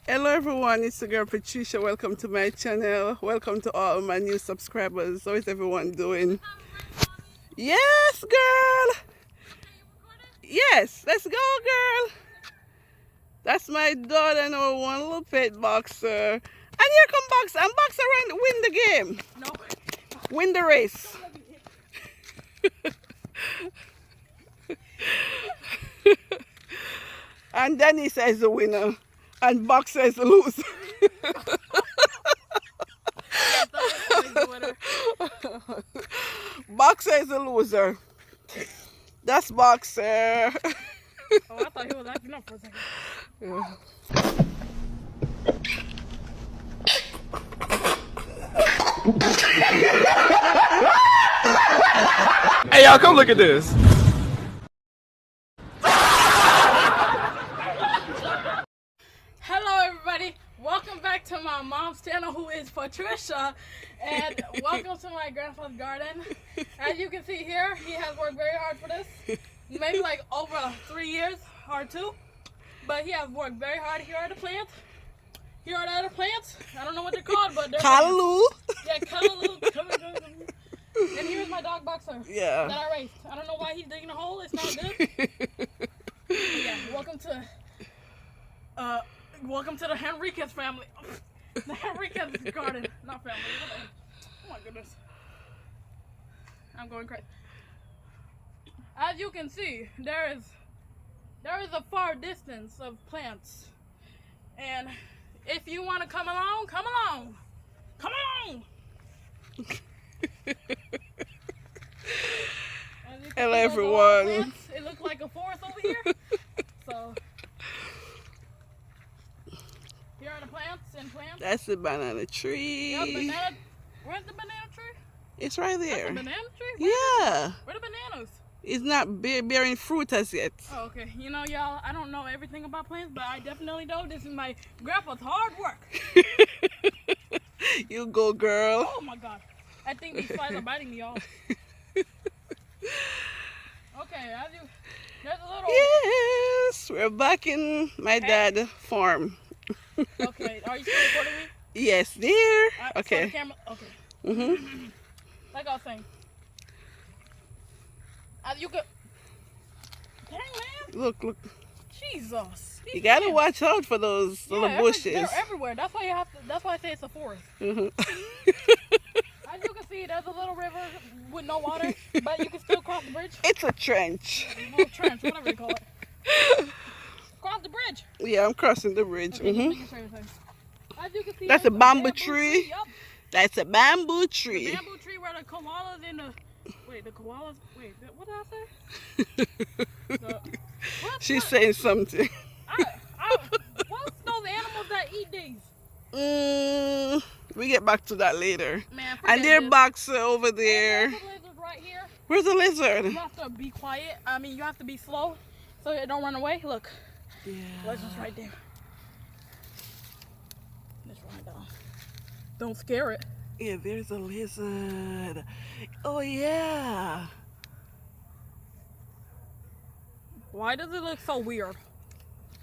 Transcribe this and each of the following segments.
Hello everyone, it's the girl Patricia. Welcome to my channel. Welcome to all my new subscribers. How is everyone doing? Yes, girl. Yes, let's go, girl. That's my daughter and our one little pet boxer. And here come Boxer. And Boxer win the game. No. Win the race. And Danny says the winner. And Boxer is the loser. Boxer is the loser. That's Boxer. Oh, I thought he was acting up for a second. Yeah. Hey y'all, come look at this. Hello everybody, welcome back to my mom's channel, who is Patricia, and welcome to my grandpa's garden. As you can see here, he has worked very hard for this, maybe like over 3 years or 2, but he has worked very hard. Here are the plants. Here are the other plants. I don't know what they're called, but they're Callaloo. Yeah, Callaloo. And here's my dog Boxer. Yeah. That I raised. I don't know why he's digging a hole. It's not good. Yeah, welcome to the Henriquez family. The Henriquez garden, not family. Oh my goodness. I'm going crazy. As you can see, there is a far distance of plants. And if you want to come along, come along. Come along. Hello everyone. Plants, it looks like a forest over here. So here are the plants and plants. That's the banana tree. Yeah, banana. Where's the banana tree? It's right That's there. a banana tree? Yeah. Where are the bananas? It's not bearing fruit as yet. Oh, okay. You know, y'all, I don't know everything about plants, but I definitely know this is my grandpa's hard work. You go, girl. Oh my God. I think these flies are biting me, y'all. Okay, there's a little... Yes, we're back in my dad's farm. Okay, are you still recording me? Yes, dear. So Okay. the camera, okay. Mhm. Like I was saying. You could... Dang, man. Look. Jesus. You gotta watch out for those little bushes. They're everywhere. That's why you have to. That's why I say it's a forest. Mhm. As you can see, there's a little river with no water, but you can still cross the bridge. It's a trench. A little trench, whatever they call it. Cross the bridge. Yeah, I'm crossing the bridge. Okay, just Mhm. making sure you're safe. As you can see, That's a there's bamboo tree. Yup. That's a bamboo The tree. bamboo tree where the koalas in the. Wait, the koalas. Wait, what did I say? She's saying something. What's those animals that eat these? We get back to that later. Man, And their this. Boxer over there. There's a lizard right here. Where's the lizard? You have to be quiet. I mean, you have to be slow so it don't run away. Look, Yeah. lizard's right there. Just run down. Don't scare it. Yeah, there's a lizard. Oh, yeah. Why does it look so weird?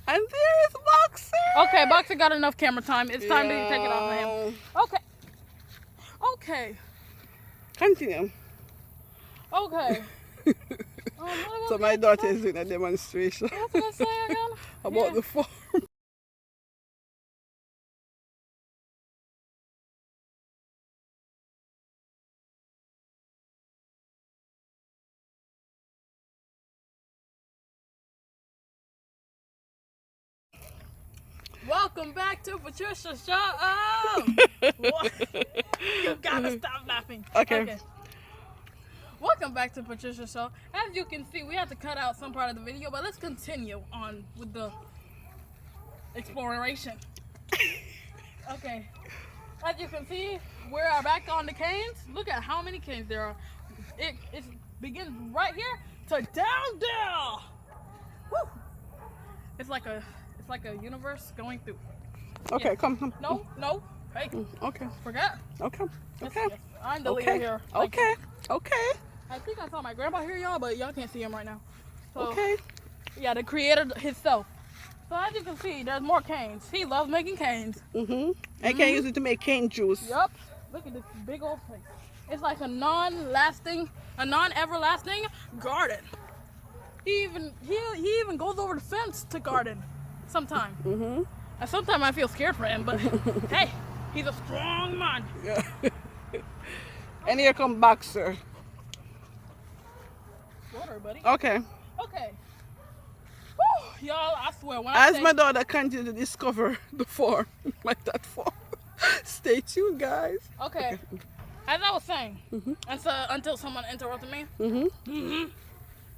And there is Boxer. Okay, Boxer got enough camera time. It's time to take it off of him. Okay. Okay. Continue. Okay. So my daughter is doing a demonstration What was I say again? about Yeah. the farm. Welcome back to Patricia Show. You gotta stop laughing. Okay. Welcome back to Patricia Show. As you can see, we had to cut out some part of the video, but let's continue on with the exploration. Okay. As you can see, we are back on the canes. Look at how many canes there are. It begins right here to down there. Woo. It's like a universe going through. Okay, Yeah. come. No. Hey, Okay. forget. Okay. Yes, I'm the leader here. Thank you. Okay. I think I saw my grandpa here, y'all, but y'all can't see him right now. So, Okay. yeah, the creator himself. So as you can see, there's more canes. He loves making canes. I can use it to make cane juice. Yup. Look at this big old place. It's like a non-everlasting garden. He even goes over the fence to garden sometimes. And sometimes I feel scared for him, but hey, he's a strong man. Yeah. And here come Boxer. Water, buddy. Okay. Okay. Whew, y'all, I swear when As my daughter continues to discover the farm, like that farm. Stay tuned, guys. Okay. As I was saying, and so until someone interrupted me.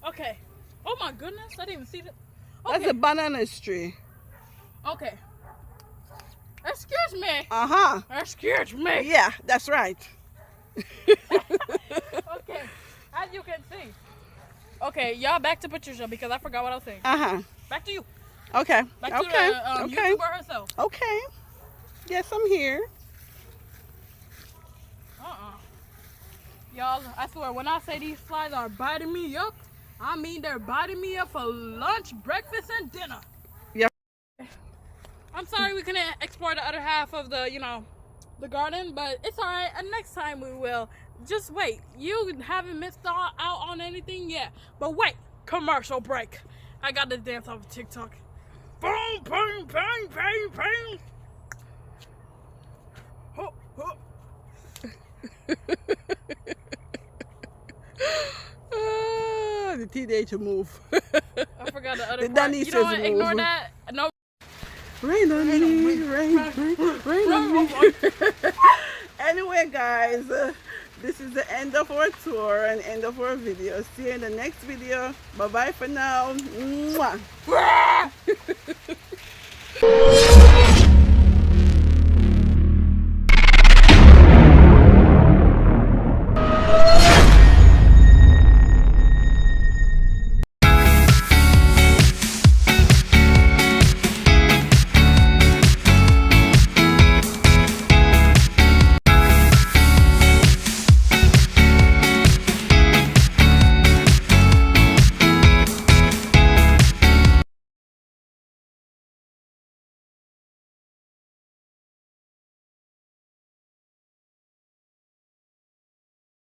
Okay. Oh my goodness, I didn't even see that. Okay. That's a banana tree. Okay. Excuse me. Excuse me. Yeah, that's right. Okay. As you can see. Okay, y'all back to Patricia because I forgot what I was saying. Back to you. Okay. Back to the YouTuber herself. Okay. Yes, I'm here. Y'all, I swear, when I say these flies are biting me up, I mean they're biting me up for lunch, breakfast, and dinner. Yep. I'm sorry we couldn't explore the other half of the, the garden, but it's all right. And next time we will. Just wait. You haven't missed out on anything yet. But wait, commercial break. I got this dance off of TikTok. Boom, boom, bang, bang, bang. Oh, oh. The teenager move. I forgot the other The part. Danny You know what? says Ignore move. that. No. Rain on me, rain on me. Anyway, guys, this is the end of our tour and end of our video. See you in the next video. Bye bye for now. Mwah.